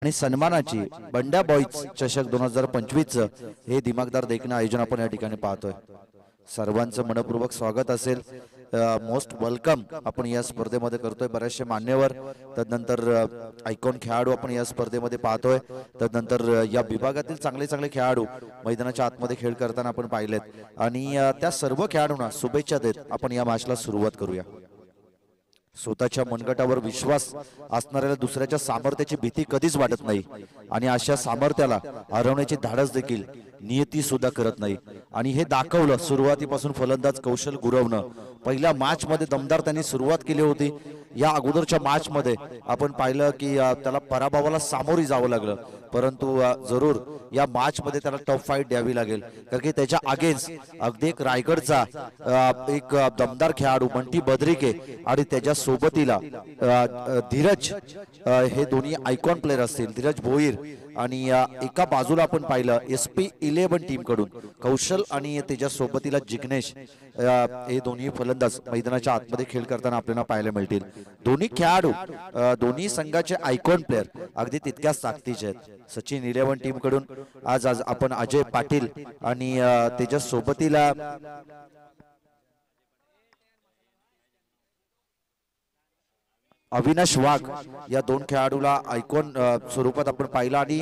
आणि सन्मानाची बंड्या बॉईज चषक 2025 हे दिमागदार देखणं आयोजन आपण या ठिकाणी पाहतोय। सर्वांचं मनपूर्वक स्वागत असेल, मोस्ट वेलकम आपण या स्पर्धेमध्ये करतोय। बरेचसे मान्यवर, तदनंतर आयकॉन खेळाडू आपण या स्पर्धेमध्ये पाहतोय। तदनंतर या विभागातील चांगले चांगले खेळाडू मैदानाच्या आतमध्ये खेळ करताना आपण पाहिलेत आणि त्या सर्व खेळाडूंना शुभेच्छा देत आपण या मॅचला सुरुवात करूया। स्वतःच्या मनगटावर विश्वास असणाऱ्याला दुसऱ्याच्या सामर्थ्याची भीती कधीच वाटत नाही आणि अशा सामर्थ्याला हरवण्याची धाडस देखील नियती सुद्धा करत नाही आणि हे दाखवलं सुरुवातीपासून फलंदाज कौशल गुरवणं। पहिल्या मॅच मध्ये दमदार त्यांनी सुरुवात केली होती। या अगोदरच्या मॅच मध्ये आपण पाहिलं की त्याला पराभवाला सामोरी जावं लागलं, परंतु जरूर या मॅच मध्ये त्याला टफ फाईट द्यावी लागेल, कारण की त्याच्या अगेन्स्ट अगदी एक रायगडचा एक दमदार खेळाडू बंटी बद्रिके आणि त्याच्या सोबतीला धीरज, हे दोन्ही आयकॉन प्लेयर असतील। धीरज भोईर आणि एका बाजूला आपण पाहिलं SP11 टीम कडून कौशल आणि त्याच्या सोबतीला जिग्नेश, हे दोन्ही फलंदाज मैदानाच्या आतमध्ये खेळ करताना आपल्याला पाहायला मिळतील। दोन्ही खेळाडू दोन्ही संघाचे आयकॉन प्लेयर अगदी तितक्याच ताकदीचे आहेत। सचिन 11 टीम कडून आज आपण अजय पाटील आणि त्याच्या सोबतीला अविनाश वाघ या दोन खेळाडूला आयकॉन स्वरूपात आपण पाहिला आणि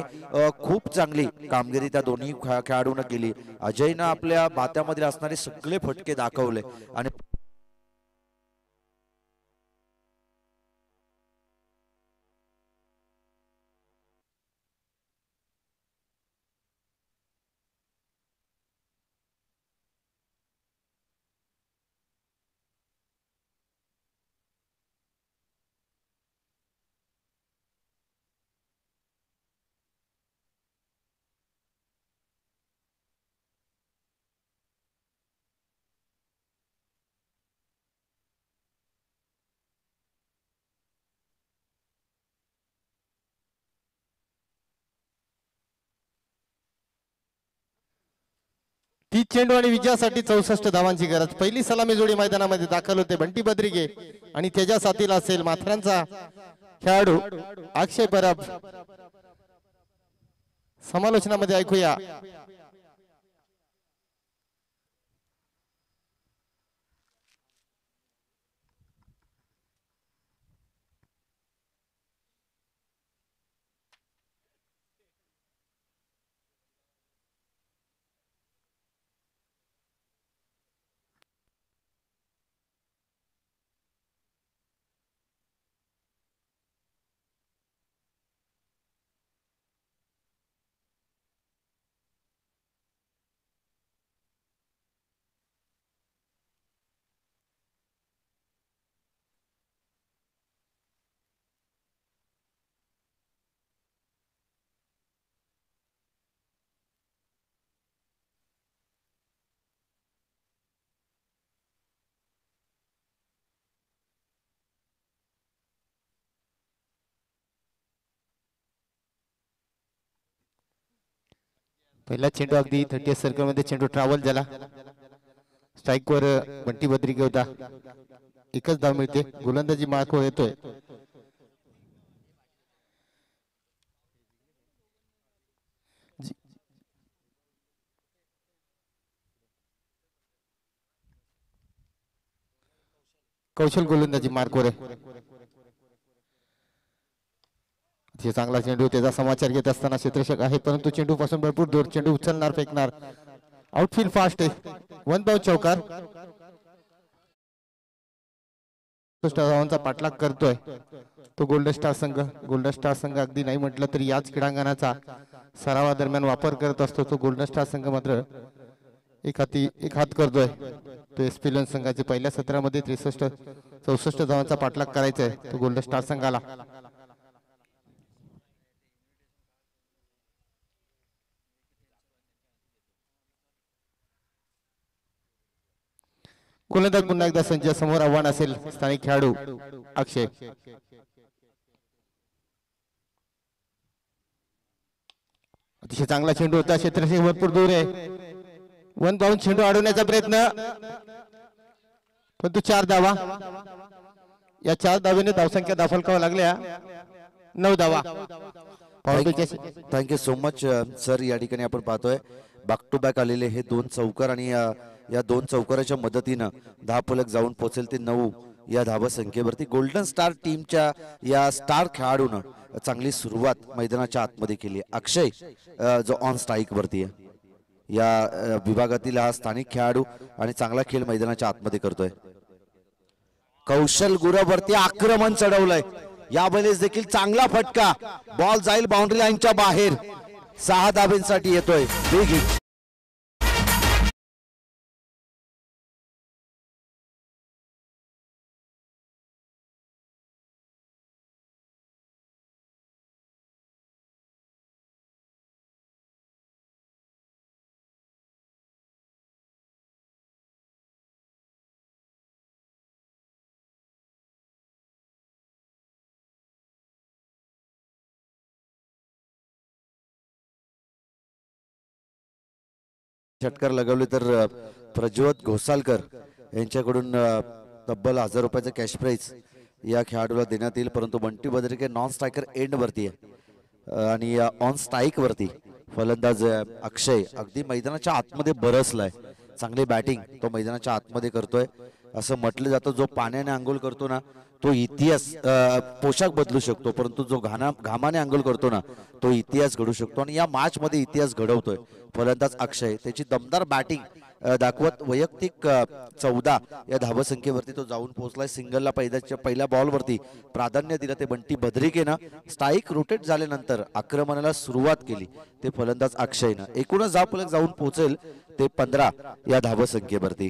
खूप चांगली कामगिरी त्या दोन्ही खेळाडूंना केली। अजयनं आपल्या बात्यामध्ये असणारे सगळे फटके दाखवले आणि ती चेंडू आणि विजयासाठी 64 धावांची गरज। पहिली सलामी जोडी मैदानामध्ये दाखल होते बंटी बद्रिके आणि त्याच्या साथीला असेल माथरांचा खेळाडू अक्षय परब। समालोचनामध्ये ऐकूया पहिला चेंडू अगदी 30 सर्कल मध्ये चेंडू ट्रॅव्हल झाला। स्ट्राइक वर बंटी बद्रिके होता, एकच धाव मिळते। गोलंदाजी मार्कवर येतोय कौशल, गोलंदाजी मार्कवर आहे। चांगला चेंडू, त्याचा समाचार घेत असताना क्षेत्ररक्षक आहे, परंतु चेंडू पासून भरपूर दूर। चेंडू उचलणार, फेकणार, आउटफील्ड फास्ट आहे, वन बाउंड चौकार। धावांचा पाठलाग करतोय तो गोल्डन स्टार संघ। गोल्डन स्टार संघ अगदी नाही म्हटलं तरी याच क्रीडांगणाचा सरावादरम्यान वापर करत असतो तो गोल्डन स्टार संघ मात्र एक हात करतोय। तो SP11 संघाचे पहिल्या सत्रामध्ये 64 धावांचा पाठलाग करायचा आहे तो गोल्डन स्टार संघाला। गोलंदाज पुन्हा एकदा संजय समोर आव्हान असेल स्थानिक खेळाडू अक्षय। अतिशय चांगला चेंडू होता, क्षेत्ररक्षक भरपूर दूर आहे। वन बाउंड चेंडू अडवण्याचा प्रयत्न, परंतु 4 धावा। या 4 धावेने धावसंख्या दाफलकावा लागल्या 9 धावा। Thank you so much sir. या ठिकाणी आपण पाहतोय बॅक टू बॅक आलेले हे दोन चौकार आणि या दोन चौकाराच्या मदतीनं 10 फलक जाऊन पोहोचेल ते 9 या धावा संख्येवरती. गोल्डन स्टार टीमच्या या स्टार खेळाडूनं चांगली सुरुवात मैदानाच्या आतमध्ये केली. अक्षय जो ऑन स्ट्राईक वरती आहे, या विभागातील हा स्थानिक खेळाडू आणि चांगला खेळ मैदानाच्या आतमध्ये करतोय. कौशल गुरवरती आक्रमण चढवलंय. या वेळेस देखील चांगला फटका, बॉल जाईल बाउंड्री लाईनच्या बाहेर. 6 धाब्यांसाठी येतोय बिग हिट. षटकार लगवले तर प्रज्वत घोसालकर यांच्याकडून तब्बल 1000 रुपयाचं कॅश प्राइज या खेळाडूला देण्यात येईल. परंतु Bunty Badrike non striker end वरती आहे आणि ऑन स्ट्राईक वरती फलंदाज अक्षय अगदी मैदानाच्या आतमध्ये बरसलाय. चांगली बॅटिंग तो मैदानाच्या आतमध्ये करतोय. असं म्हटलं जातं जो पाण्याने आंघोळ करतो ना तो इतिहास पोशाख बदलू शकतो, परंतु जो घामाने आंघोळ करतो ना तो इतिहास घडू शकतो. आणि या मॅच मध्ये इतिहास घडवतोय फलंदाज अक्षय. त्याची दमदार बॅटिंग दाखवत वैयक्तिक 14 या धावसंख्येवरती तो जाऊन पोहोचलाय. सिंगलला पहिल्या बॉलवरती प्राधान्य दिलं ते बंटी बद्रिकेनं. स्ट्राईक रोटेट झाल्यानंतर आक्रमणाला सुरुवात केली ते फलंदाज अक्षयनं. एकूणच धाव फलक जाऊन पोहोचेल ते 15 या धावसंख्येवरती.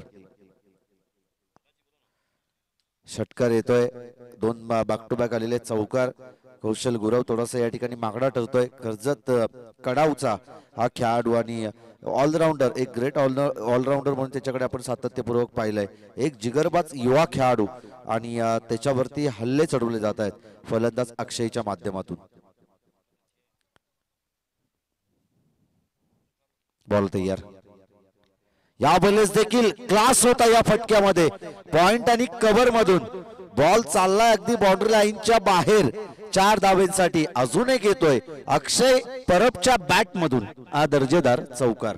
षटकार येतोय, 2 बॅक टू बॅक आलेले चौकार. कौशल गुरव थोडासा या ठिकाणी मागडा ठरतोय. कर्जत कडावचा हा खेळाडू आणि ऑलराऊंडर, एक ग्रेट ऑलराऊंडर म्हणून त्याच्याकडे आपण सातत्यपूर्वक पाहिलंय. एक जिगरबाज युवा खेळाडू आणि त्याच्यावरती हल्ले चढवले जात आहेत फलंदाज अक्षयच्या माध्यमातून. बॉल तयार. या वेळेस देखील क्लास होता या फटक्यामध्ये. पॉइंट आणि कव्हर मधून बॉल चाललाय अगदी बाउंड्री लाईनच्या बाहेर. 4 धावेंसाठी अजून एक येतोय अक्षय परबच्या बॅट मधून. हा दर्जेदार चौकार.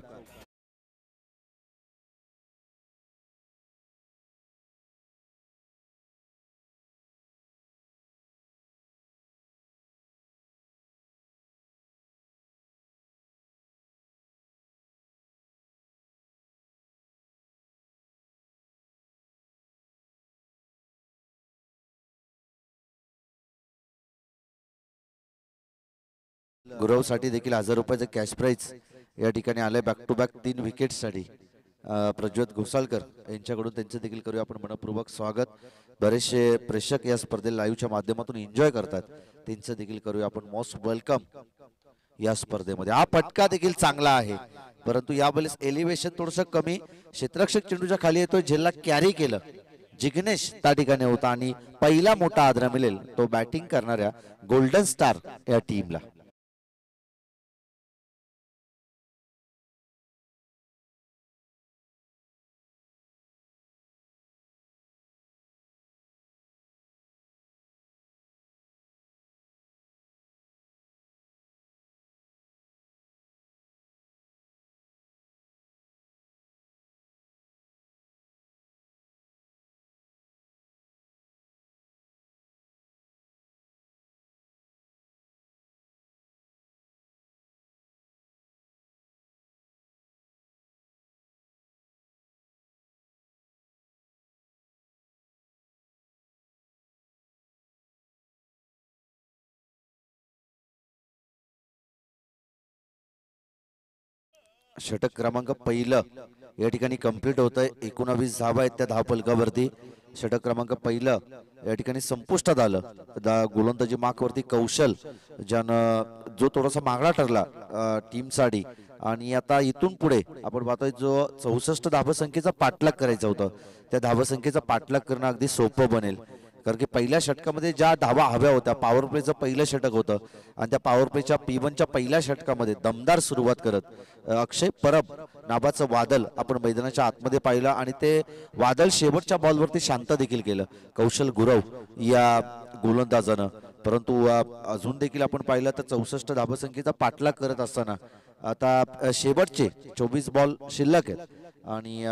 गुरव साठी देखील 1000 रुपयाचं कॅश प्राइज या ठिकाणी आलंय. बॅक टू बॅक 3 विकेट साठी प्रज्वत घोसालकर यांच्याकडून त्यांचं देखील करूया आपण मनपूर्वक स्वागत. बरेचसे प्रेक्षक या स्पर्धेला लाईव्हच्या माध्यमातून एन्जॉय करतात, त्यांचं देखील करूया आपण मोस्ट वेलकम या स्पर्धेमध्ये. हा फटका देखील चांगला आहे, परंतु यावेळेस एलिव्हेशन थोडंसं कमी. क्षेत्ररक्षक चेंडूच्या खाली येतोय, झेलला कॅरी केलं. जिग्नेश त्या ठिकाणी होता आणि पहिला मोठा आदरा मिळेल तो बॅटिंग करणाऱ्या गोल्डन स्टार या टीमला. षटक क्रमांक पहिलं या ठिकाणी कंप्लीट होत आहे. 19 धावा आहेत त्या धावफलकावरती. षटक क्रमांक पहिलं या ठिकाणी संपुष्टात आलं. गोलंदाजी मार्कवरती कौशल ज्यानं जो थोडासा मागणा ठरला टीमसाठी. आणि आता इथून पुढे आपण पाहतोय जो 64 धावसंख्येचा पाठलाग करायचा होता, त्या धावसंख्येचा पाठलाग करणं अगदी सोपं बनेल. कारण की पहिल्या षटकामध्ये ज्या धावा हव्या होत्या, पॉवर प्लेचं पहिलं षटक होतं आणि त्या पॉवर प्लेच्या P1च्या पहिल्या षटकामध्ये दमदार सुरुवात करत अक्षय परब नावाचं वादळ आपण मैदानाच्या आतमध्ये पाहिलं आणि ते वादळ शेवटच्या बॉलवरती शांत देखील केलं कौशल गुरव या गोलंदाजानं. परंतु अजून देखील आपण पाहिलं तर 64 धावसंख्येचा पाठलाग करत असताना आता शेवटचे 24 बॉल शिल्लक आहेत आणि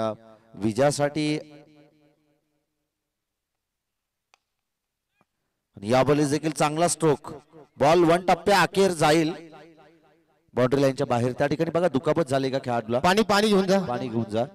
विजयासाठी या बॉलीज देखील चांगला स्ट्रोक, बॉल 1 टप्प्या अखेर जाईल बाउंड्री लाईनच्या बाहेर. त्या ठिकाणी बघा दुखापत झाली का खेळाडूला? पाणी पाणी घेऊन जा. पाणी घेऊन जा.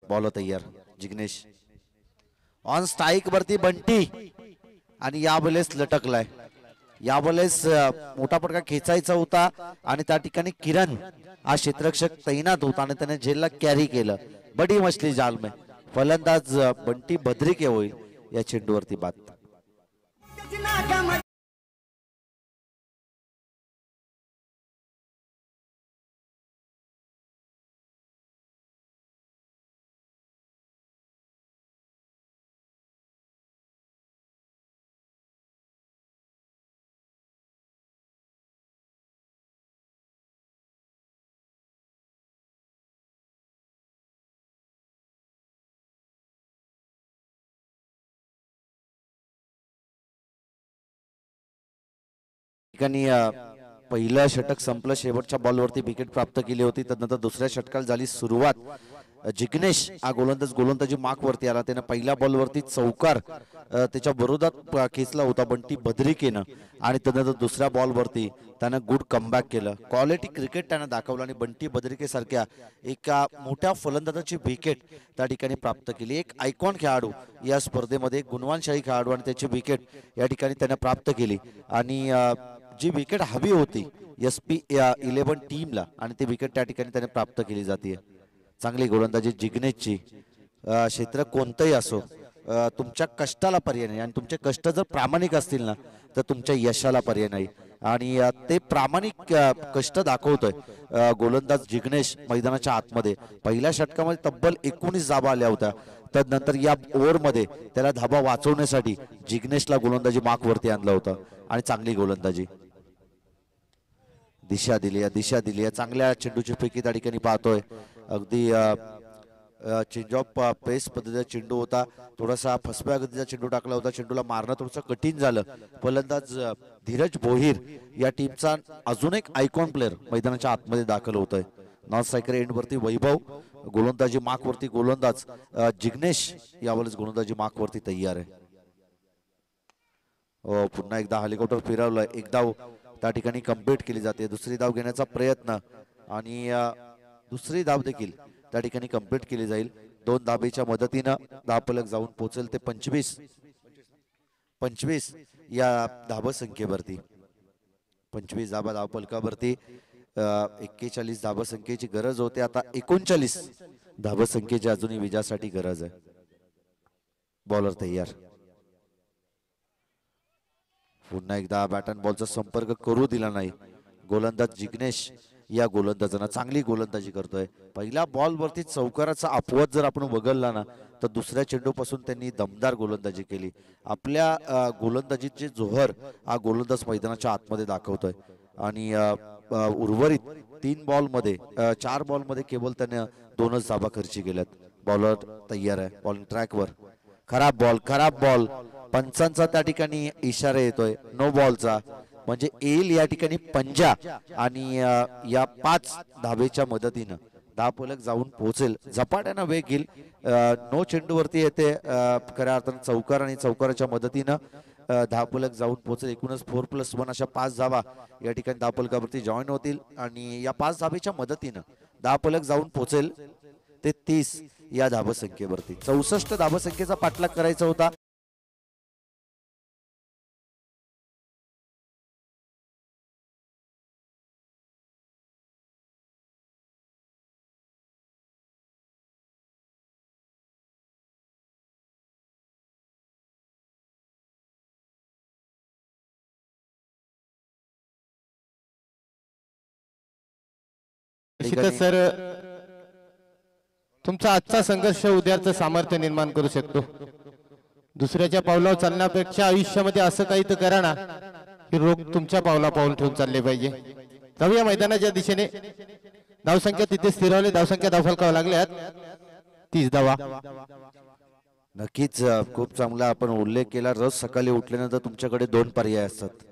बॉल तयार. जिग्नेश ऑन स्ट्राईक वरती बंटी आणि या वेळेस लटकलाय. या वेळेस मोठा फटका खेचायचा होता आणि त्या ठिकाणी किरण हा क्षेत्ररक्षक तैनात होता आणि त्याने झेलला कॅरी केलं. बडी मछली जाल में. फलंदाज बंटी भद्रिके होईल या चेंडूवरती बाद. ठिकाणी पहिलं षटक संपलं, शेवटच्या बॉलवरती विकेट प्राप्त केली होती. त्यानंतर दुसऱ्या षटकाला झाली सुरुवात. जिग्नेश हा गोलंदाजी मार्कवरती आला. त्याने पहिल्या बॉलवरती चौकार त्याच्या विरोधात खेचला होता बंटी भद्रिकेनं आणि त्यानंतर दुसऱ्या बॉलवरती त्यानं गुड कमबॅक केलं. क्वालिटी क्रिकेट त्यानं दाखवलं आणि बंटी भद्रिके सारख्या एका मोठ्या फलंदाजाची विकेट त्या ठिकाणी प्राप्त केली. एक आयकॉन खेळाडू या स्पर्धेमध्ये, गुणवानशाही खेळाडू आणि त्याची विकेट या ठिकाणी त्याने प्राप्त केली आणि जी विकेट हवी होती SP11 टीमला आणि ती विकेट त्या ठिकाणी त्याने प्राप्त केली जाते. चांगली गोलंदाजी जिग्नेशची. क्षेत्र कोणतंही असो, तुमच्या कष्टाला पर्याय नाही आणि तुमचे कष्ट जर प्रामाणिक असतील ना तर तुमच्या यशाला पर्याय नाही आणि ते प्रामाणिक कष्ट दाखवतोय गोलंदाज जिग्नेश मैदानाच्या आतमध्ये. पहिल्या षटकामध्ये तब्बल 19 धाबा आल्या होत्या. त्यानंतर या ओव्हरमध्ये त्याला धाबा वाचवण्यासाठी जिग्नेशला गोलंदाजी मार्कवरती आणलं होतं आणि चांगली गोलंदाजी. दिशा दिली चांगल्या चेंडूची फेकी त्या ठिकाणी पाहतोय. अगदी चेंज ऑफ पेस पद्धतीचा चेंडू होता. थोडासा फसव्या गतीचा चेंडू टाकला होता. चेंडूला मारणं थोडंसं कठीण झालं. फलंदाज धीरज भोईर या टीमचा अजून एक आयकॉन प्लेअर मैदानाच्या आतमध्ये दाखल होतोय. नॉन स्ट्रायकर एंड वरती वैभव, गोलंदाजी मार्कवरती गोलंदाज जिग्नेश यावेळेस गोलंदाजी मार्कवरती तयार आहे. पुन्हा एकदा हेलिकॉप्टर फिरवलंय. एक धाव त्या ठिकाणी कंप्लीट केली जाते. दुसरी धाव घेण्याचा प्रयत्न आणि दुसरी धाव देखील त्या ठिकाणी कंप्लीट केली जाईल. 2 धाबेच्या मदतीनं धावफलक जाऊन पोहोचेल ते 25 या धावसंख्येवरती. 25 धाबा धावफलकावरती. 41 धावसंख्येची गरज होते, आता 39 धावसंख्येची अजूनही विजयासाठी गरज आहे. बॉलर तयार. पुन्हा एकदा बॅट अँड बॉलचा संपर्क करू दिला नाही. गोलंदाज जिग्नेश या गोलंदाजांना चांगली गोलंदाजी करतोय. पहिल्या बॉल वरती चौकाराचा अपवाद जर आपण बघितला ना तर दुसऱ्या चेंडूपासून त्यांनी दमदार गोलंदाजी केली. आपल्या गोलंदाजीचे जोहर हा गोलंदाज मैदानाच्या आतमध्ये दाखवतोय आणि उर्वरित 3 बॉलमध्ये 4 बॉलमध्ये केवळ त्याने 2च धाबा खर्ची केल्यात. बॉलर तयार आहे. बॉलिंग ट्रॅकवर. खराब बॉल. पंचांचा त्या ठिकाणी इशारा येतोय नो बॉलचा, म्हणजे येईल या ठिकाणी पंजा आणि या 5 धाबेच्या मदतीनं धावफलक जाऊन पोहोचेल. झपाट्यानं वेग घेईल. नो चेंडूवरती येते खऱ्या अर्थानं चौकार आणि चौकाराच्या मदतीनं धावफलक जाऊन पोहोचेल. एकूणच 4+1 अशा 5 धावा या ठिकाणी धावफलकावरती जॉईन होतील आणि या 5 धाबेच्या मदतीनं धावफलक जाऊन पोहोचेल ते 30 या धावसंख्येवरती. 64 धावसंख्येचा पाठलाग करायचा होता. निश्चितच सर, तुमचा आजचा संघर्ष उद्याचं सामर्थ्य निर्माण करू शकतो. दुसऱ्याच्या पावलावर चालण्यापेक्षा आयुष्यामध्ये असं काही तर करा ना की रोग तुमच्या पाऊल ठेवून चालले पाहिजे. जाऊया मैदानाच्या दिशेने. धावसंख्या तिथे स्थिरावली. धावसंख्या धावफलकावर लागल्यात 30 धावा. नक्कीच खूप चांगला आपण उल्लेख केला. रोज सकाळी उठल्यानंतर तुमच्याकडे 2 पर्याय असतात.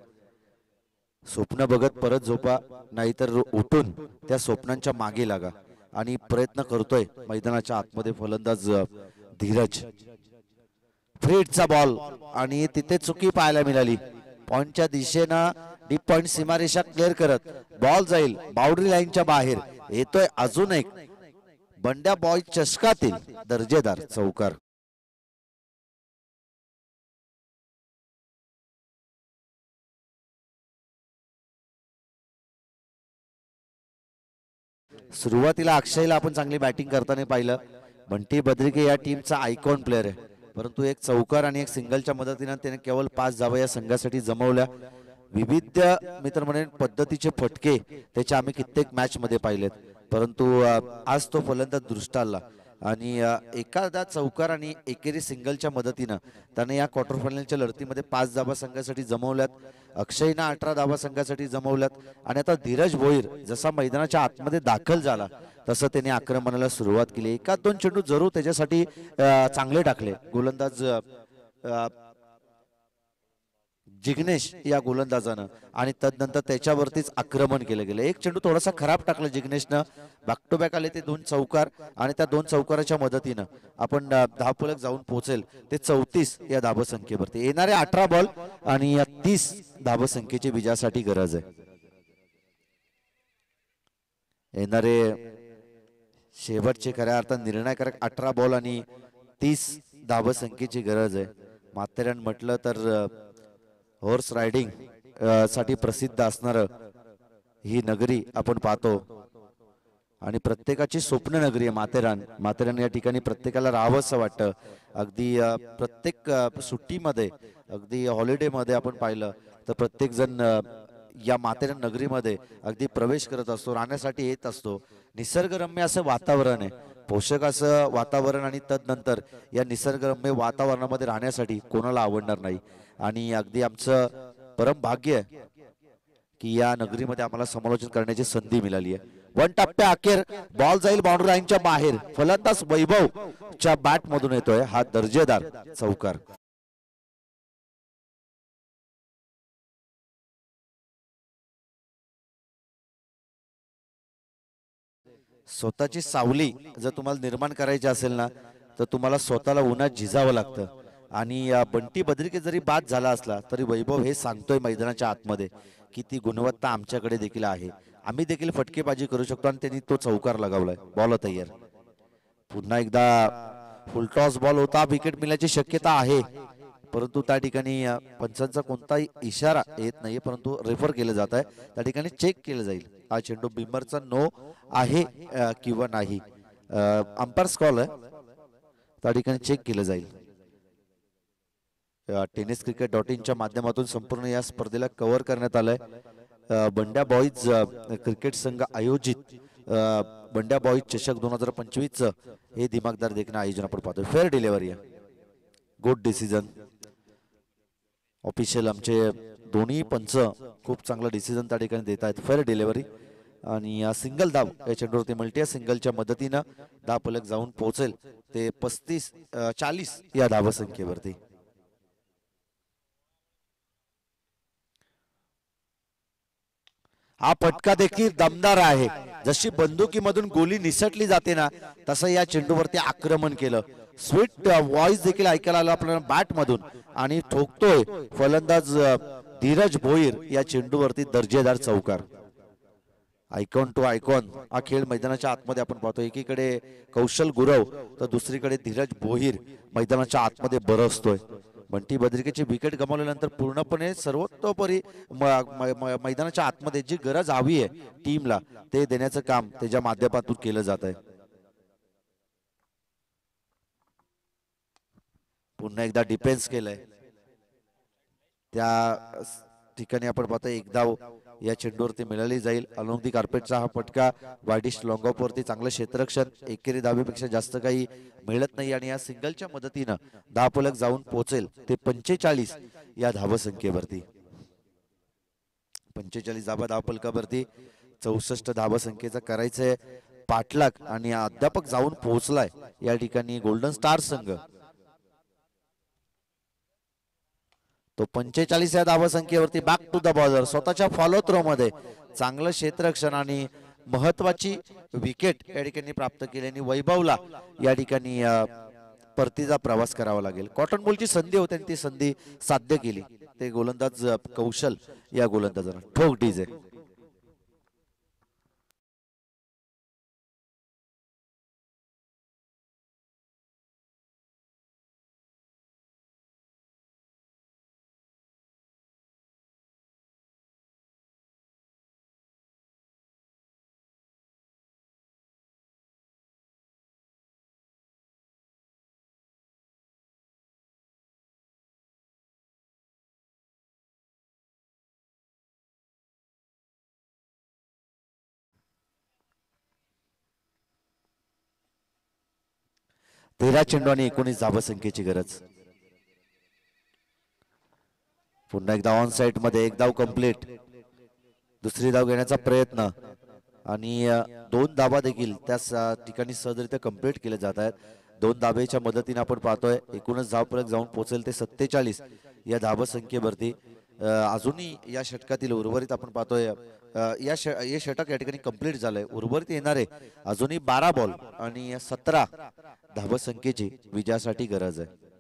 स्वप्न बघत परत झोपा, नाहीतर उठून त्या स्वप्नांच्या मागे लागा. आणि प्रयत्न करतोय मैदानाच्या आतमध्ये फलंदाज धीरज. फ्रीटचा बॉल आणि तिथे चुकी पाहायला मिळाली. पॉइंटच्या दिशेनं डीप पॉइंट सीमारेषा क्लिअर करत बॉल जाईल बाउंड्री लाईनच्या बाहेर. येतोय अजून एक बंड्या बॉय चषकातील दर्जेदार चौकार. सुरुवातीला अक्षयला आपण चांगली बॅटिंग करताना पाहिलं. बंटी बद्रिके या टीमचा आयकॉन प्लेअर आहे, परंतु एक चौकार आणि एक सिंगलच्या मदतीने त्याने केवळ 5 धावा या संघासाठी जमवल्या. विविध मित्र म्हणेन पद्धतीचे फटके त्याचे आम्ही कित्येक मॅच मध्ये पाहिलेत, परंतु आज तो फलंदाज दृष्टाळला आणि एखादा चौकार आणि एकेरी सिंगलच्या मदतीनं त्याने या क्वार्टर फायनलच्या लढतीमध्ये 5 धावा संघासाठी जमवल्यात. अक्षयनं 18 धावा संघासाठी जमवल्यात आणि आता धीरज भोईर जसा मैदानाच्या आतमध्ये दाखल झाला तसं त्याने आक्रमणाला सुरुवात केली. 1-2 चेंडू जरूर त्याच्यासाठी चांगले टाकले गोलंदाज जिग्नेश या गोलंदाजानं आणि तदनंतर त्याच्यावरतीच आक्रमण केलं गेलं. एक चेंडू थोडासा खराब टाकला जिग्नेशनं. बॅक टू बॅक आले ते 2 चौकार आणि त्या 2 चौकाराच्या मदतीनं आपण धावफलक जाऊन पोहोचेल ते 34 या धावसंख्येवरती. येणारे 18 बॉल आणि या 30 धावसंख्येची विजयासाठी गरज आहे. येणारे शेवटचे खऱ्या अर्थात निर्णायकारक 18 बॉल आणि 30 धावसंख्येची गरज आहे. माथेरान म्हटलं तर हॉर्स रायडिंग साठी प्रसिद्ध असणार ही नगरी आपण पाहतो आणि प्रत्येकाची स्वप्न नगरी आहे माथेरान. माथेरान या ठिकाणी प्रत्येकाला राहावंसं वाटतं. अगदी प्रत्येक सुट्टीमध्ये अगदी हॉलिडे मध्ये आपण पाहिलं तर प्रत्येक जण या माथेरान नगरीमध्ये अगदी प्रवेश करत असतो, राहण्यासाठी येत असतो. निसर्गरम्य असं वातावरण आहे, पोषक असं वातावरण आणि तदनंतर या निसर्गरम्य वातावरणामध्ये राहण्यासाठी कोणाला आवडणार नाही. आणि अगदी आमचं परम भाग्य आहे की या नगरीमध्ये आम्हाला समालोचन करण्याची संधी मिळाली आहे. 1 टप्प्या अखेर बॉल जाईल बाउंड्री लाईनच्या बाहेर. फलंदाज वैभवच्या बॅट मधून येतोय हा दर्जेदार चौकार. स्वतःची सावली जर तुम्हाला निर्माण करायची असेल ना तर तुम्हाला स्वतःला उन्हात झिजावं लागतं. आणि बंटी बद्रिके जरी बाद झाला असला तरी वैभव हे सांगतोय मैदानाच्या आतमध्ये की ती गुणवत्ता आमच्याकडे देखील आहे, आम्ही देखील फटकेबाजी करू शकतो आणि त्यांनी तो चौकार लगावलाय. बॉल तयार. पुन्हा एकदा फुल टॉस बॉल होता, विकेट मिळण्याची शक्यता आहे, परंतु त्या ठिकाणी पंचांचा कोणताही इशारा येत नाहीये, परंतु रेफर केलं जात आहे. त्या ठिकाणी चेक केलं जाईल हा चेंडू बिमरचा नो आहे किंवा नाही. अंपायर्स कॉल आहे, त्या ठिकाणी चेक केलं जाईल. टेनिस क्रिकेट.in माध्यमातून संपूर्ण या स्पर्धेला कव्हर करण्यात आलंय. बंड्या बॉईज क्रिकेट संघ आयोजित बंड्या बॉईज चषक 2025 हे दिमागदार देखणं आयोजन आपण पाहतोय. फेअर डिलिव्हरी आहे, गुड डिसिजन. ऑफिशियल आमचे दोन्ही पंच खूप चांगला डिसिजन त्या ठिकाणी देत आहेत. फेअर डिलिव्हरी आणि सिंगल धाव या चेंडूवरती मल्टी सिंगलच्या मदतीनं धावफलक जाऊन पोहोचेल ते 35-40 या धावसंख्येवरती. हा फटका देखील दमदार आहे. जशी बंदुकीमधून गोली निसटली जाते ना, तसं या चेंडूवरती आक्रमण केलं. स्वीट व्हॉइस देखील ऐकायला आला आपल्याला बॅट मधून आणि ठोकतोय फलंदाज धीरज भोईर या चेंडूवरती दर्जेदार चौकार. आयकॉन टू आयकॉन हा खेळ मैदानाच्या आतमध्ये आपण पाहतो. एकीकडे कौशल गुरव तर दुसरीकडे धीरज भोईर मैदानाच्या आतमध्ये बरसतोय. बंटी बद्रिकेची विकेट गमावल्यानंतर पूर्णपणे सर्वतोपरी मैदानाच्या आतमध्ये जी गरज हवी आहे टीमला ते देण्याचं काम त्याच्या माध्यमातून केलं जात आहे. पुन्हा एकदा डिफेन्स केलंय, त्या ठिकाणी आपण पाहतो एक धाव या चेंडूवरती मिळाली जाईल. अलोंग दी कार्पेटचा हा फटका वाईडिश लॉंग ऑफ वरती चांगलं क्षेत्ररक्षण, एकेरी धावेपेक्षा जास्त काही मिळत नाही आणि या सिंगलच्या मदतीनं धावफलक जाऊन पोहोचेल ते 45 या धावसंख्येवरती. 45 धावफलकावरती 64 धावसंख्येचा करायचंय पाठलाग आणि अध्यापक जाऊन पोहोचलाय या ठिकाणी गोल्डन स्टार संघ. तो 45 या धावसंख्येवरती बॅक टू द बॉलर. स्वतःच्या फॉलो थ्रो मध्ये चांगलं क्षेत्ररक्षण आणि महत्वाची विकेट या ठिकाणी प्राप्त केल्याने वैभवला या ठिकाणी परतीचा प्रवास करावा लागेल. कॉटन बॉलची संधी होती आणि ती संधी साध्य केली. ते गोलंदाज कौशल या गोलंदाजानं ठोक डीजे. तेरा चेंडू आणि 19 धावसंख्येची गरज. पुन्हा एकदा ऑन साइड मध्ये एक धाव कंप्लीट. दुसरी धाव घेण्याचा प्रयत्न आणि 2 धावा देखील त्याच ठिकाणी सहजरित्या कंप्लीट केल्या जात आहेत. 2 धावेच्या मदतीने आपण पाहतोय एकूणच धावफलक जाऊन पोहोचेल ते 47 या धावसंख्येवरती. अजूनही या षटकातील उर्वरित आपण पाहतोय या षटक या ठिकाणी कंप्लीट झालंय. उर्वरित येणारे अजूनही 12 बॉल आणि 17 धावसंख्येची विजयासाठी गरज आहे.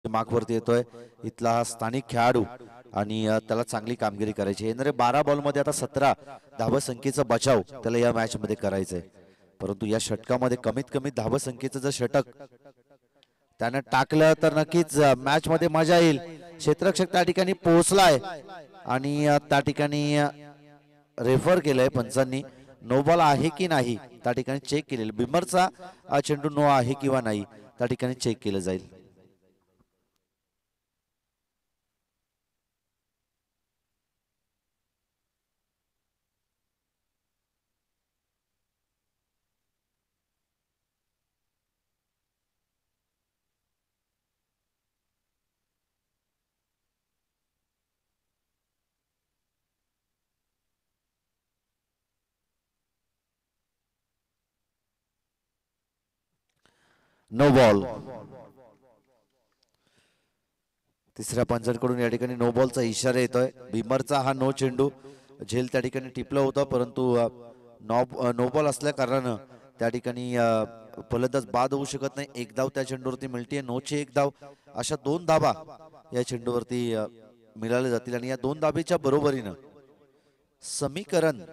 मागवरती येतोय इथला हा स्थानिक खेळाडू आणि त्याला चांगली कामगिरी करायची. येणारे 12 बॉल मध्ये आता 17 धावसंख्येचा बचाव त्याला या मॅच मध्ये करायचंय. परंतु या षटकामध्ये कमीत कमी धावसंख्येचं जर षटक त्यानं टाकलं तर नक्कीच मॅच मध्ये मजा येईल. क्षेत्ररक्षक त्या ठिकाणी पोहोचलाय आणि त्या ठिकाणी रेफर केलंय पंचांनी. नो बॉल आहे की नाही त्या ठिकाणी चेक केलेलं. बिमरचा चेंडू नो आहे किंवा नाही त्या ठिकाणी चेक केलं जाईल. No ball. तिसऱ्या पंचांकडून या ठिकाणी नो बॉलचा इशारा येतोय. भीमरचा हा नो चेंडू झेल त्या ठिकाणी टिपलं होतं, परंतु नो बॉल असल्या कारणानं त्या ठिकाणी फलंदाज बाद होऊ शकत नाही. एक धाव त्या चेंडूवरती मिळते. नोचे एक धाव, अशा 2 धाबा या चेंडूवरती मिळाल्या जातील आणि या 2 धाबेच्या बरोबरीनं समीकरण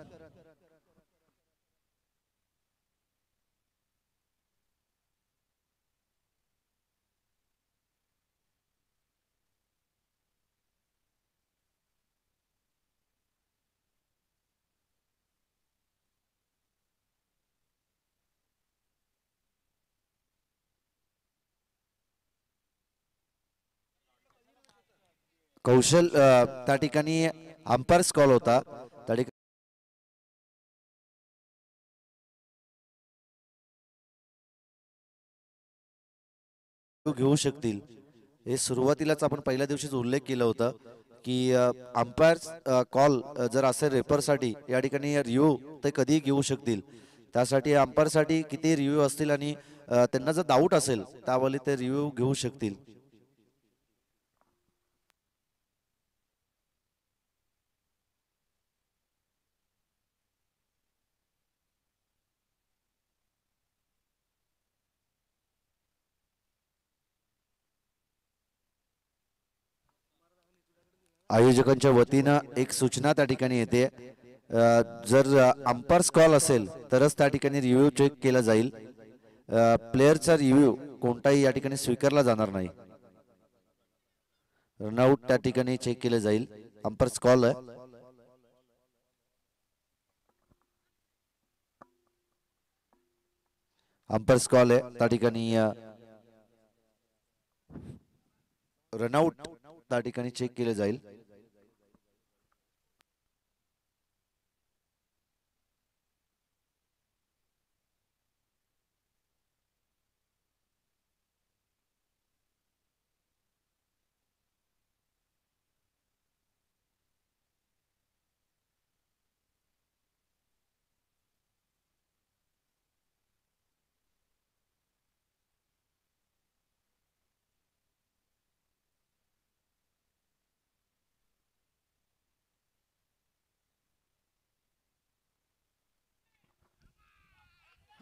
कौशल त्या ठिकाणी अंपायर्स कॉल होता. त्या ठिकाणी घेऊ शकतील. हे सुरुवातीलाच आपण पहिल्या दिवशीच उल्लेख केला होता की अंपायर्स कॉल जर असेल रेफरसाठी या ठिकाणी रिव्ह्यू ते कधी घेऊ शकतील. त्यासाठी अंपायरसाठी किती रिव्ह्यू असतील आणि त्यांना जर डाऊट असेल त्यावेळी ते रिव्ह्यू घेऊ शकतील. आयोजकांच्या वतीनं एक सूचना त्या ठिकाणी येते. जर अंपायर्स कॉल असेल तरच त्या ठिकाणी रिव्ह्यू चेक केला जाईल. प्लेअरचा रिव्ह्यू कोणताही या ठिकाणी स्वीकारला जाणार नाही. रनआउट त्या ठिकाणी चेक केलं जाईल. अंपायर्स कॉल आहे. अंपायर्स कॉल आहे त्या ठिकाणी रनआउट त्या ठिकाणी चेक केलं जाईल.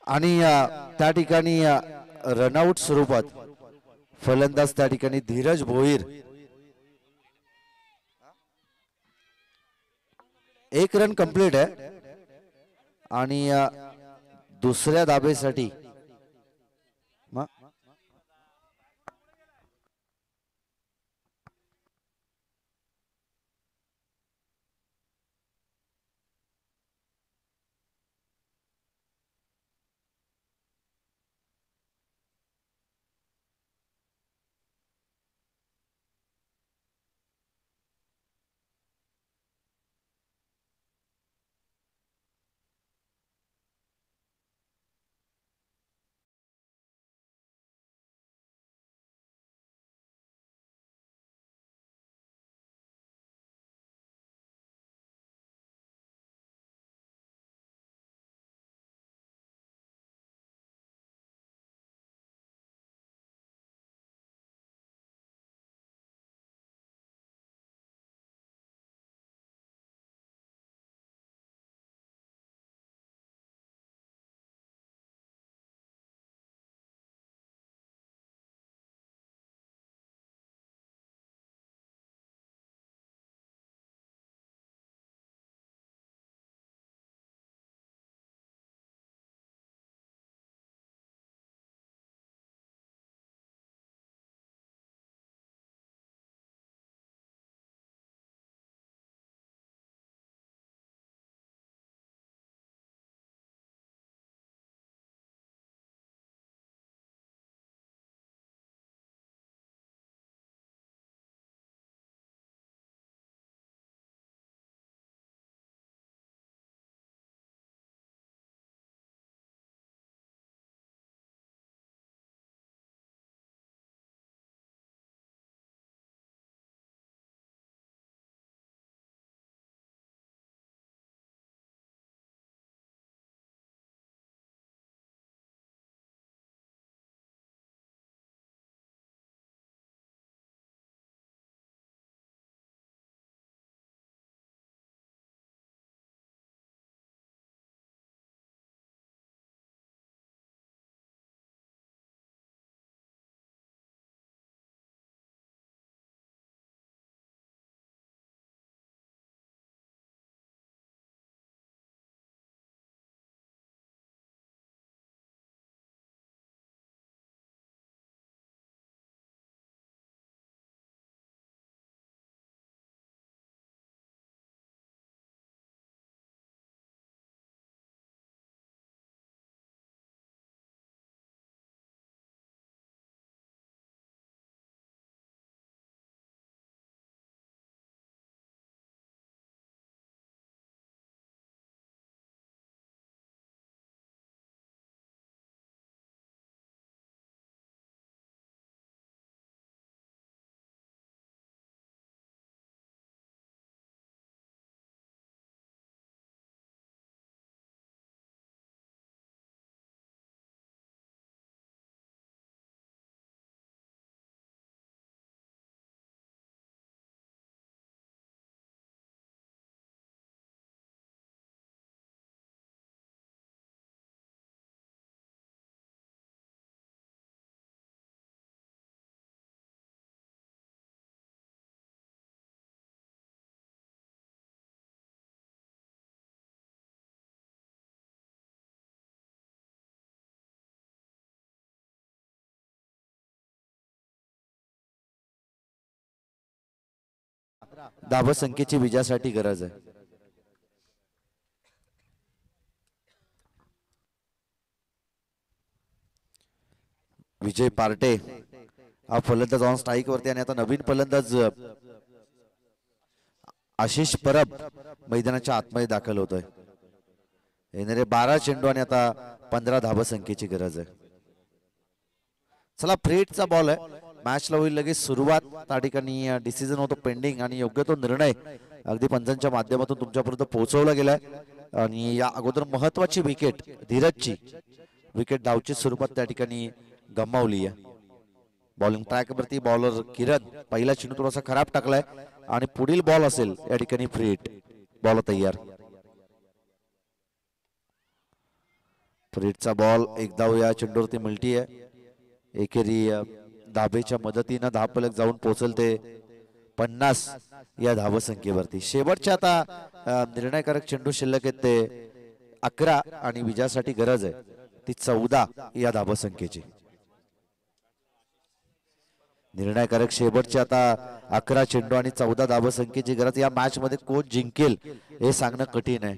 आणि त्या ठिकाणी रनआउट स्वरूपात फलंदाज त्या ठिकाणी धीरज भोईर 1 रन कंप्लीट आहे आणि दुसऱ्या धाबेसाठी धावसंख्येची विजयासाठी गरज आहे. विजय पार्टे हा फलंदाज ऑन स्ट्राईक वरती आणि आता नवीन फलंदाज आशिष परब मैदानाच्या आतमध्ये दाखल होतोय. येणारे 12 चेंडू आणि आता 15 धावसंख्येची गरज आहे. चला फ्रेटचा बॉल आहे. मॅचला होईल लगेच सुरुवात. त्या ठिकाणी डिसिजन होतो पेंडिंग आणि योग्य तो निर्णय अगदी पंचांच्या माध्यमातून तुमच्यापर्यंत पोहोचवला गेलाय. आणि या अगोदर महत्वाची विकेट धीरजची विकेट डावच्या स्वरूपात त्या ठिकाणी गमावली आहे. बॉलिंग ट्रॅक वरती बॉलर किरण पहिला चेंडू थोडासा खराब टाकलाय आणि पुढील बॉल असेल या ठिकाणी फ्रेट. बॉल तयार. फ्रेटचा बॉल एक धाव या चेंडूवरती मिळती आहे. एकेरी धाबेच्या मदतीनं धावफलक जाऊन पोहोचल ते 50 या धावसंख्येवरती. शेवटच्या आता निर्णायकारक चेंडू शिल्लक आहेत ते 11 आणि विजयासाठी गरज आहे ती 14 या धावसंख्येची. निर्णायकारक शेवटचे आता 11 चेंडू आणि 14 धावसंख्येची गरज. या मॅच मध्ये कोण जिंकेल हे सांगणं कठीण आहे.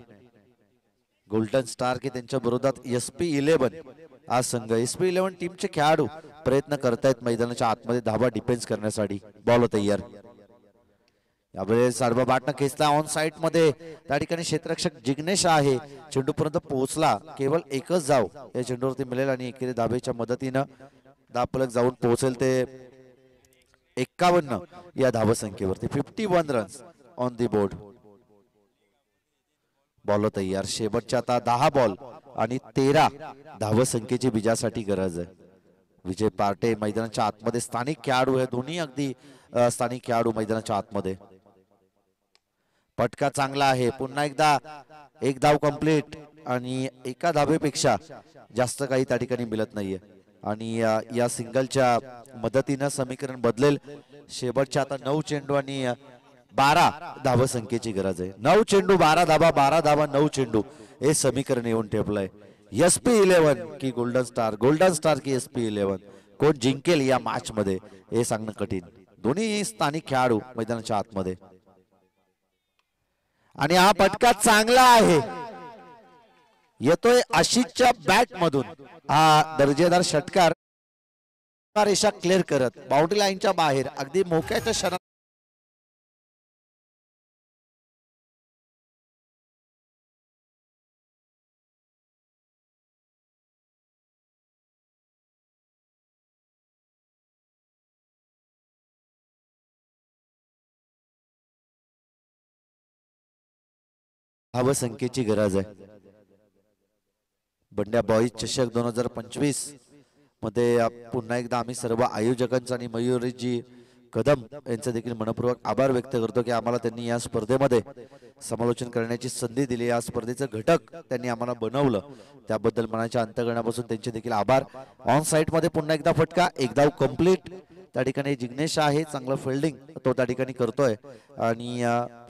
गोल्डन स्टार की त्यांच्या विरोधात SP11 हा संघ. SP11 टीमचे खेळाडू प्रयत्न करतायत मैदानाच्या आतमध्ये धावा डिफेन्स करण्यासाठी. बॉल तयार. यावेळेस सर्व बॅटनं खेचला ऑन साइड मध्ये. त्या ठिकाणी क्षेत्ररक्षक जिग्नेश आहे. चेंडू पर्यंत पोहोचला. केवळ एकच धाव या चेंडूवरती मिळेल आणि एकेरी धाबेच्या मदतीनं धावफलक जाऊन पोहोचेल ते 51 या धावसंख्येवरती. 51 runs on the board. Ball तयार. शेवटच्या आता 10 बॉल आणि 13 धावसंख्येची विजयासाठी गरज आहे. विजय पार्टे मैदानाच्या आतमध्ये स्थानिक खेळाडू आहे. दोन्ही अगदी स्थानिक खेळाडू मैदानाच्या आतमध्ये. पटका चांगला आहे. पुन्हा एकदा एक धाव कंप्लीट आणि एका धावेपेक्षा जास्त काही त्या ठिकाणी मिळत नाहीये आणि या सिंगलच्या मदतीनं समीकरण बदलेल. शेवटच्या आता 9 चेंडू आणि 12 धावसंख्येची गरज आहे. 9 चेंडू 12 धावा, 12 धावा 9 चेंडू हे समीकरण येऊन ठेपलंय. SP11 की गोल्डन स्टार, गोल्डन स्टार की SP11 कोण जिंकेल या मॅच मध्ये हे सांगणं कठीण. दोन्ही स्थानिक खेळाडू मैदानाच्या आतमध्ये. आणि हा फटका चांगला आहे. येतोय आशिषच्या बॅट मधून हा दर्जेदार षटकार. रेषा क्लिअर करत बाउंड्री लाईनच्या बाहेर अगदी मोक्याच्या क्षणात धावसंख्येची गरज आहे. बंड्या बॉईज चषक 2025 मध्ये पुन्हा एकदा आम्ही सर्व आयोजकांचा आणि मयुरीजी कदम यांचा देखील मनपूर्वक आभार व्यक्त करतो की आम्हाला त्यांनी या स्पर्धेमध्ये समालोचन करण्याची संधी दिली. या स्पर्धेचं घटक त्यांनी आम्हाला बनवलं त्याबद्दल मनाच्या अंतःकरणापासून त्यांचे देखील आभार. ऑन साइड मध्ये पुन्हा एकदा फटका. एक धाव कंप्लीट. त्या ठिकाणी जिग्नेश आहे. चांगलं फिल्डिंग तो त्या ठिकाणी करतोय आणि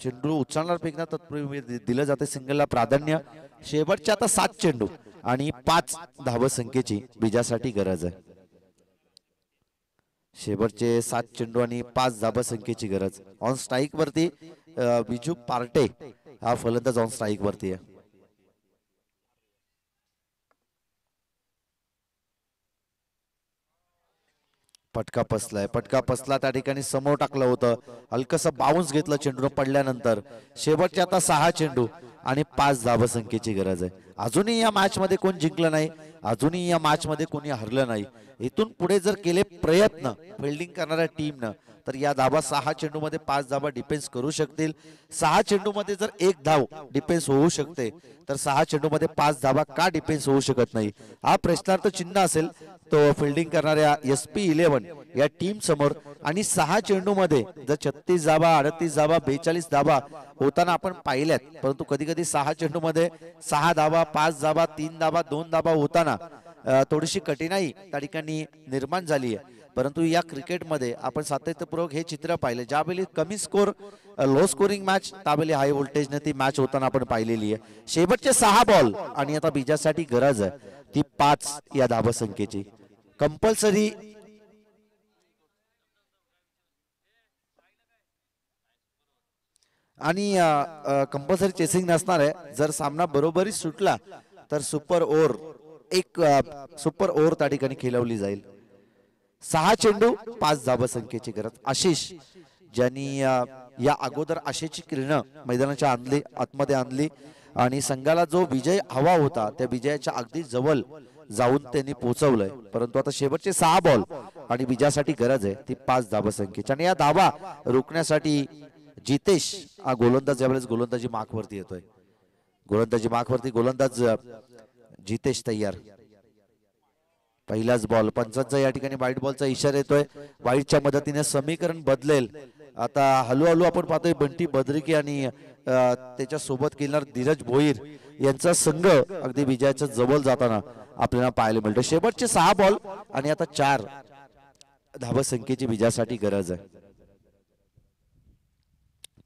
चेंडू उचलणार फेकणार तत्पूर्वी दिलं जाते सिंगलला प्राधान्य. शेवटच्या आता 7 चेंडू आणि 5 धावसंख्येची विजयासाठी गरज आहे. शेवटचे 7 चेंडू आणि 5 धावसंख्येची गरज. ऑन स्ट्राईक वरती विजू पार्टे हा फलंदाज ऑन स्ट्राईक वरती आहे. पटका पसलाय. पटका पसला त्या ठिकाणी समोर टाकलं होतं. हलकसं बाउन्स घेतलं चेंडू पडल्यानंतर. शेवटचे आता 6 चेंडू आणि 5 धावसंख्येची गरज आहे. अजूनही या मॅच मध्ये कोण जिंकलं नाही. अजूनही या मॅच मध्ये कोणी हरलं नाही. इथून पुढे जर केले प्रयत्न फिल्डिंग करणाऱ्या टीमनं तर या धावा 6 चेंडू मध्ये 5 धावा डिफेन्स करू शकतील. 6 चेंडू मध्ये जर 1 धाव डिफेन्स होऊ शकते तर 6 चेंडू मध्ये 5 धावा का डिफेन्स होऊ शकत नाही हा प्रश्नार्थ चिन्ह असेल तो फिल्डिंग करणाऱ्या SP11 या टीम समोर. आणि 6 चेंडू मध्ये जर 36 धावा 38 धावा 42 धावा होताना आपण पाहिल्यात. परंतु कधी कधी 6 चेंडू मध्ये 6 धावा 5 धावा 3 धावा 2 धावा होताना थोडीशी कठीणाई त्या ठिकाणी निर्माण झाली आहे. परंतु या क्रिकेटमध्ये आपण सातत्यपूर्वक हे चित्र पाहिले. ज्यावेळी कमी स्कोर लो स्कोरिंग मॅच त्यावेळी हाय व्होल्टेजने ती मॅच होताना आपण पाहिलेली आहे. शेवटचे 6 बॉल आणि आता विजयासाठी गरज आहे ती 5 या धावसंख्येची. कंपल्सरी आणि कंपल्सरी चेसिंग नसणार आहे. जर सामना बरोबरी सुटला तर सुपर ओव्हर एक सुपर ओव्हर त्या ठिकाणी खेळवली जाईल. 6 चेंडू 5 धावसंख्येची गरज. आशिष ज्यांनी या अगोदर आशेची किरणं मैदानाच्या आतमध्ये आणली आणि संघाला जो विजय हवा होता त्या विजयाच्या अगदी जवळ जाऊन त्यांनी पोहोचवलंय. परंतु आता शेवटचे 6 बॉल आणि विजयासाठी गरज आहे ती 5 धावसंख्येची. आणि या धावा रोखण्यासाठी जितेश हा गोलंदाज यावेळेस गोलंदाजी मार्कवरती येतोय. गोलंदाजी मार्कवरती गोलंदाज जितेश तयार. पहिलाच बॉल. पंचांचा या ठिकाणी वाईट बॉलचा इशारा येतोय. वाईटच्या मदतीने समीकरण बदलेल. आता हळूहळू आपण पाहतोय बंटी बद्रिके आणि त्याच्या सोबत खेळणार धीरज भोईर यांचा संघ अगदी विजयाच्या जवळ जाताना आपल्याला पाहायला मिळतो. शेवटचे 6 बॉल आणि आता 4 धावसंख्येची विजयासाठी गरज आहे.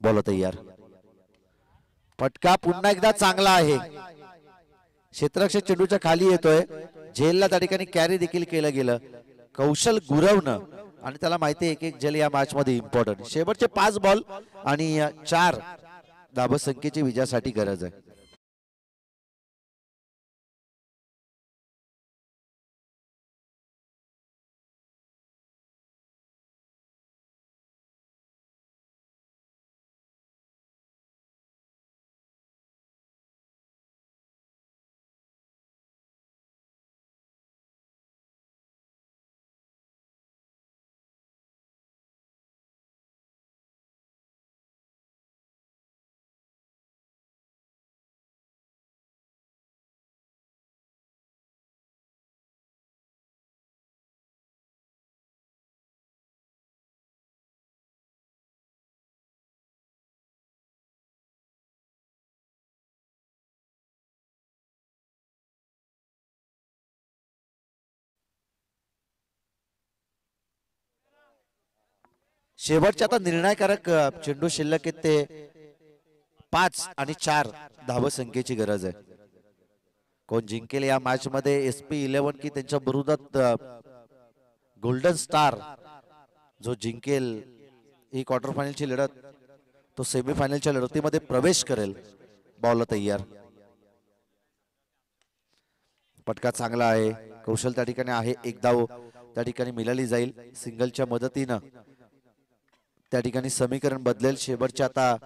बॉल तयार. फटका पुन्हा एकदा चांगला आहे. क्षेत्ररक्षक चेंडूच्या खाली येतोय. झेलला त्या ठिकाणी कॅरी देखील केलं गेलं. कौशल गुरवणं आणि त्याला माहिती आहे एक झेल या मॅच मध्ये इम्पॉर्टंट. शेवटचे 5 बॉल आणि 4 धावसंख्येची विजयासाठी गरज आहे. शेवटचे आता निर्णायकारक चेंडू शिल्लक आहेत ते 5 आणि 4 धावसंख्येची गरज आहे. कोण जिंकेल या मॅच मध्ये SP11 की त्यांच्या विरोधात गोल्डन स्टार जो जिंकेल ही क्वार्टर फायनलची लढत तो सेमीफायनलच्या लढतीमध्ये प्रवेश करेल. बॉल तयार. पटका चांगला आहे. कौशल त्या ठिकाणी आहे. एक धाव त्या ठिकाणी मिळाली जाईल. सिंगलच्या मदतीनं त्या ठिकाणी समीकरण बदलेल. शेवटचे आता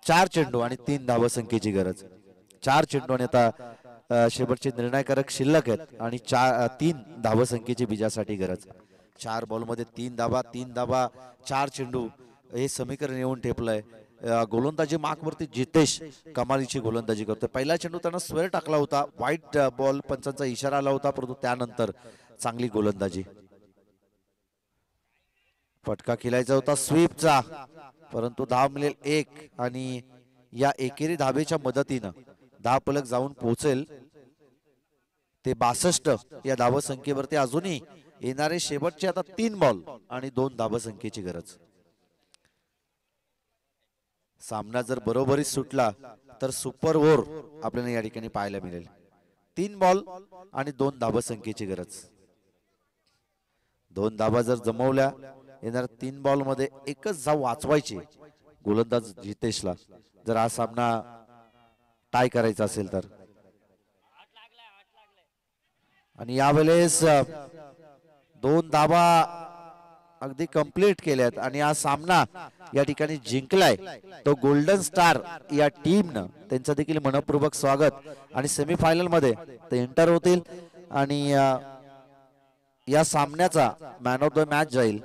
4 चेंडू आणि 3 धावसंख्येची गरज. 4 चेंडू आणि आता शेवटचे निर्णायकारक शिल्लक आहेत आणि 3 धावसंख्येची विजयासाठी गरज. 4 बॉल मध्ये 3 धावा 3 धावा 4 चेंडू हे समीकरण येऊन ठेपलंय. गोलंदाजी मार्कवरती जितेश कमालीची गोलंदाजी करतोय. पहिला चेंडू त्यानं स्वेर टाकला होता. व्हाईट बॉल पंचांचा इशारा आला होता परंतु त्यानंतर चांगली गोलंदाजी. फटका खेळायचा होता स्वीपचा परंतु धाव मिळेल 1 आणि या एकेरी धावेच्या मदतीनं 10 पलक जाऊन पोहोचेल ते 62 या धावसंख्येवरती. अजूनही येणारे शेवटचे आता 3 बॉल आणि 2 धावसंख्येची गरज. सामना जर बरोबरीत सुटला तर सुपर ओव्हर आपल्याला या ठिकाणी पाहायला मिळेल. 3 बॉल आणि 2 धावसंख्येची गरज. 2 धावा जर जमवल्या येणार 3 बॉल मध्ये एकच धाव वाचवायची गोलंदाज जितेशला जर हा सामना टाय करायचा असेल तर. आणि यावेळेस 2 धावा अगदी कंप्लीट केल्यात आणि हा सामना या ठिकाणी जिंकलाय तो गोल्डन स्टार या टीमनं. त्यांचं देखील मनपूर्वक स्वागत. आणि सेमीफायनल मध्ये ते एंटर होतील आणि या सामन्याचा मॅन ऑफ द मॅच जाईल